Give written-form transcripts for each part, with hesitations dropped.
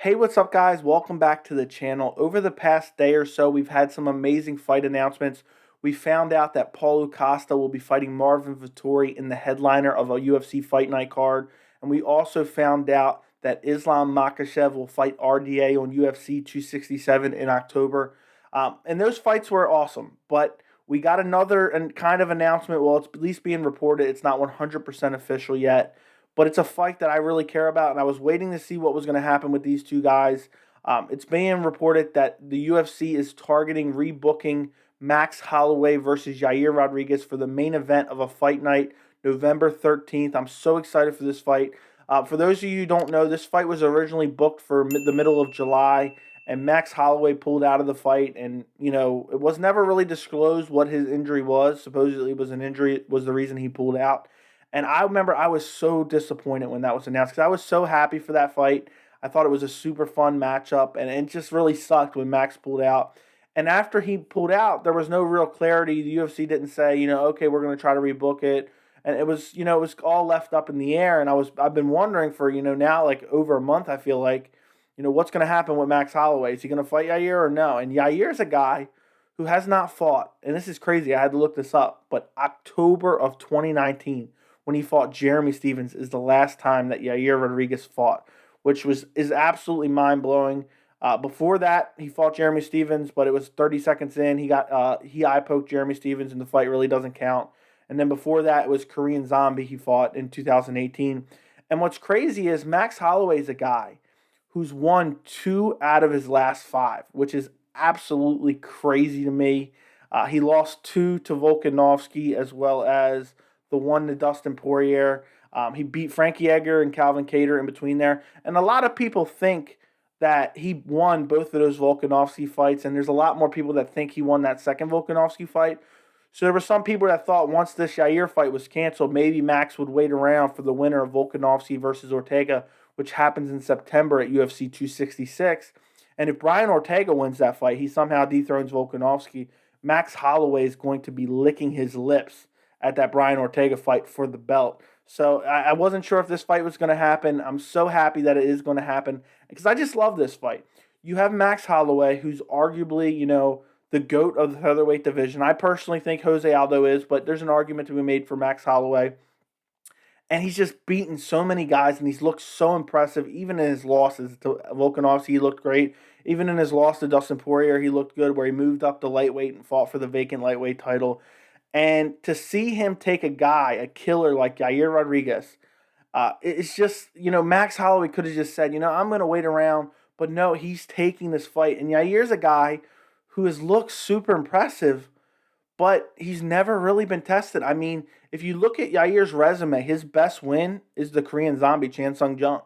Hey, what's up, guys? Welcome back to the channel. Over the past day or so, we've had some amazing fight announcements. We found out that Paulo Costa will be fighting Marvin Vettori in the headliner of a UFC Fight Night card. And we also found out that Islam Makhachev will fight RDA on UFC 267 in October. And those fights were awesome. But we got another and kind of announcement. Well, it's at least being reported. It's not 100% official yet, but it's a fight that I really care about, and I was waiting to see what was going to happen with these two guys. It's being reported that the UFC is targeting rebooking Max Holloway versus Yair Rodriguez for the main event of a fight night, November 13th. I'm so excited for this fight. For those of you who don't know, this fight was originally booked for the middle of July, and Max Holloway pulled out of the fight, and it was never really disclosed what his injury was. Supposedly, it was an injury was the reason he pulled out. And I remember I was so disappointed when that was announced because I was so happy for that fight. I thought it was a super fun matchup, and it just really sucked when Max pulled out. And after he pulled out, there was no real clarity. The UFC didn't say, okay, we're going to try to rebook it. And it was all left up in the air. And I've been wondering for, now like over a month, I feel like, what's going to happen with Max Holloway? Is he going to fight Yair or no? And Yair's a guy who has not fought, and this is crazy. I had to look this up, but October of 2019, when he fought Jeremy Stephens, is the last time that Yair Rodriguez fought, which is absolutely mind blowing. Before that, he fought Jeremy Stephens, but it was 30 seconds in. He eye poked Jeremy Stephens, and the fight really doesn't count. And then before that, it was Korean Zombie he fought in 2018. And what's crazy is Max Holloway is a guy who's won 2 out of his last 5, which is absolutely crazy to me. He lost 2 to Volkanovski as well as the one to Dustin Poirier. He beat Frankie Edgar and Calvin Kattar in between there. And a lot of people think that he won both of those Volkanovski fights, and there's a lot more people that think he won that second Volkanovski fight. So there were some people that thought once this Yair fight was canceled, maybe Max would wait around for the winner of Volkanovski versus Ortega, which happens in September at UFC 266. And if Brian Ortega wins that fight, he somehow dethrones Volkanovski, Max Holloway is going to be licking his lips at that Brian Ortega fight for the belt. So I wasn't sure if this fight was going to happen. I'm so happy that it is going to happen because I just love this fight. You have Max Holloway, who's arguably, the GOAT of the featherweight division. I personally think Jose Aldo is, but there's an argument to be made for Max Holloway. And he's just beaten so many guys, and he's looked so impressive. Even in his losses to Volkanovski, he looked great. Even in his loss to Dustin Poirier, he looked good, where he moved up to lightweight and fought for the vacant lightweight title. And to see him take a guy, a killer like Yair Rodriguez, it's just, Max Holloway could have just said, I'm going to wait around. But no, he's taking this fight. And Yair's a guy who has looked super impressive, but he's never really been tested. I mean, if you look at Yair's resume, his best win is the Korean Zombie, Chan Sung Jung.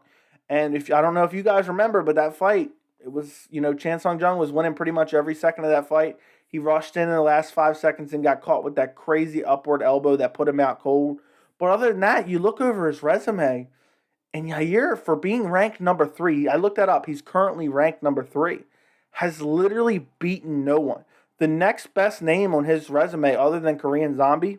And I don't know if you guys remember, but that fight, it was, Chan Sung Jung was winning pretty much every second of that fight. He rushed in the last 5 seconds and got caught with that crazy upward elbow that put him out cold. But other than that, you look over his resume, and Yair, for being ranked number 3, I looked that up, he's currently ranked number 3, has literally beaten no one. The next best name on his resume, other than Korean Zombie,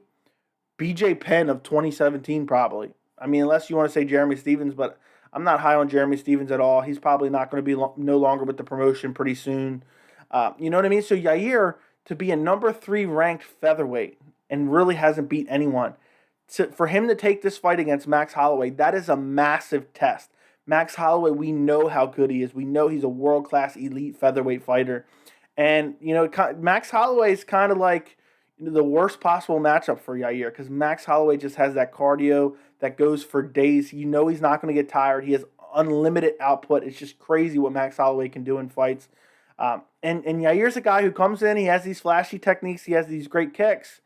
BJ Penn of 2017 probably. I mean, unless you want to say Jeremy Stephens, but I'm not high on Jeremy Stephens at all. He's probably not going to be no longer with the promotion pretty soon. You know what I mean? So Yair, to be a number 3 ranked featherweight and really hasn't beat anyone, for him to take this fight against Max Holloway, that is a massive test. Max Holloway, we know how good he is. We know he's a world-class elite featherweight fighter. And, Max Holloway is kind of like the worst possible matchup for Yair because Max Holloway just has that cardio that goes for days. He's not going to get tired. He has unlimited output. It's just crazy what Max Holloway can do in fights. And Yair's a guy who comes in, he has these flashy techniques, he has these great kicks,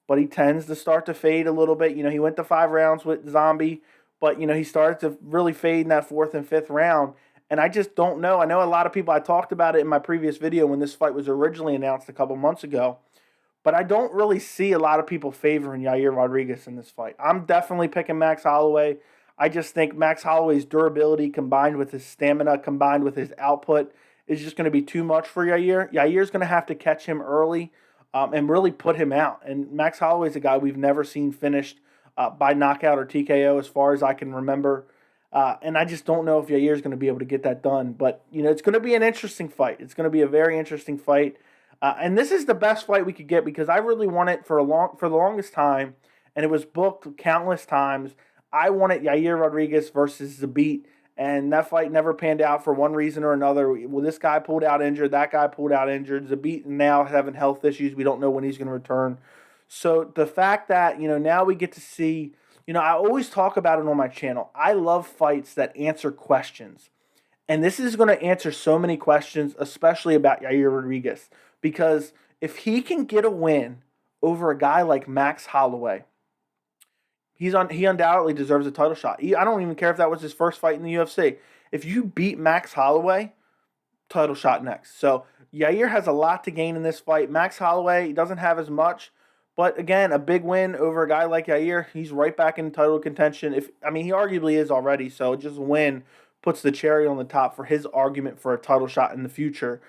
but he tends to start to fade a little bit. He went to 5 rounds with Zombie, but, he started to really fade in that 4th and 5th round. And I just don't know. I know a lot of people, I talked about it in my previous video when this fight was originally announced a couple months ago, but I don't really see a lot of people favoring Yair Rodriguez in this fight. I'm definitely picking Max Holloway. I just think Max Holloway's durability combined with his stamina, combined with his output, is just going to be too much for Yair. Yair's going to have to catch him early and really put him out. And Max Holloway's a guy we've never seen finished by knockout or TKO as far as I can remember. And I just don't know if Yair is going to be able to get that done. But, it's going to be an interesting fight. It's going to be a very interesting fight. And this is the best fight we could get because I really want it for the longest time, and it was booked countless times. I wanted Yair Rodriguez versus Zabit, and that fight never panned out for one reason or another. Well, this guy pulled out injured, that guy pulled out injured. Zabit now having health issues. We don't know when he's going to return. So the fact that, now we get to see, I always talk about it on my channel. I love fights that answer questions. And this is going to answer so many questions, especially about Yair Rodriguez. Because if he can get a win over a guy like Max Holloway, he undoubtedly deserves a title shot. I don't even care if that was his first fight in the UFC. If you beat Max Holloway, title shot next. So Yair has a lot to gain in this fight. Max Holloway doesn't have as much, but again, a big win over a guy like Yair, he's right back in title contention. He arguably is already. So just a win puts the cherry on the top for his argument for a title shot in the future.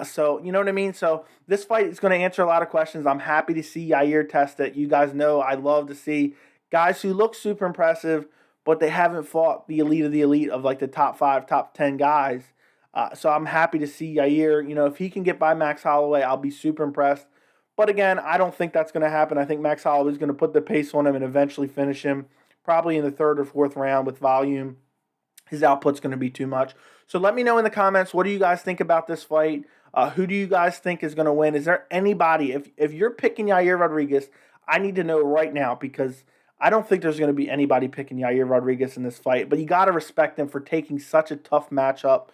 So you know what I mean? So this fight is going to answer a lot of questions. I'm happy to see Yair test it. You guys know I love to see guys who look super impressive, but they haven't fought the elite of like the top 5, top 10 guys. So I'm happy to see Yair. If he can get by Max Holloway, I'll be super impressed. But again, I don't think that's going to happen. I think Max Holloway is going to put the pace on him and eventually finish him, probably in the 3rd or 4th round with volume. His output's going to be too much. So let me know in the comments, what do you guys think about this fight? Who do you guys think is going to win? Is there anybody, if you're picking Yair Rodriguez, I need to know right now because I don't think there's going to be anybody picking Yair Rodriguez in this fight. But you got to respect him for taking such a tough matchup.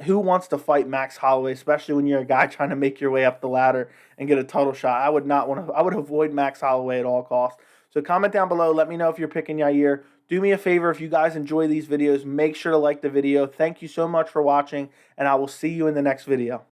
Who wants to fight Max Holloway, especially when you're a guy trying to make your way up the ladder and get a title shot? I would not want to. I would avoid Max Holloway at all costs. So comment down below. Let me know if you're picking Yair. Do me a favor, if you guys enjoy these videos, make sure to like the video. Thank you so much for watching, and I will see you in the next video.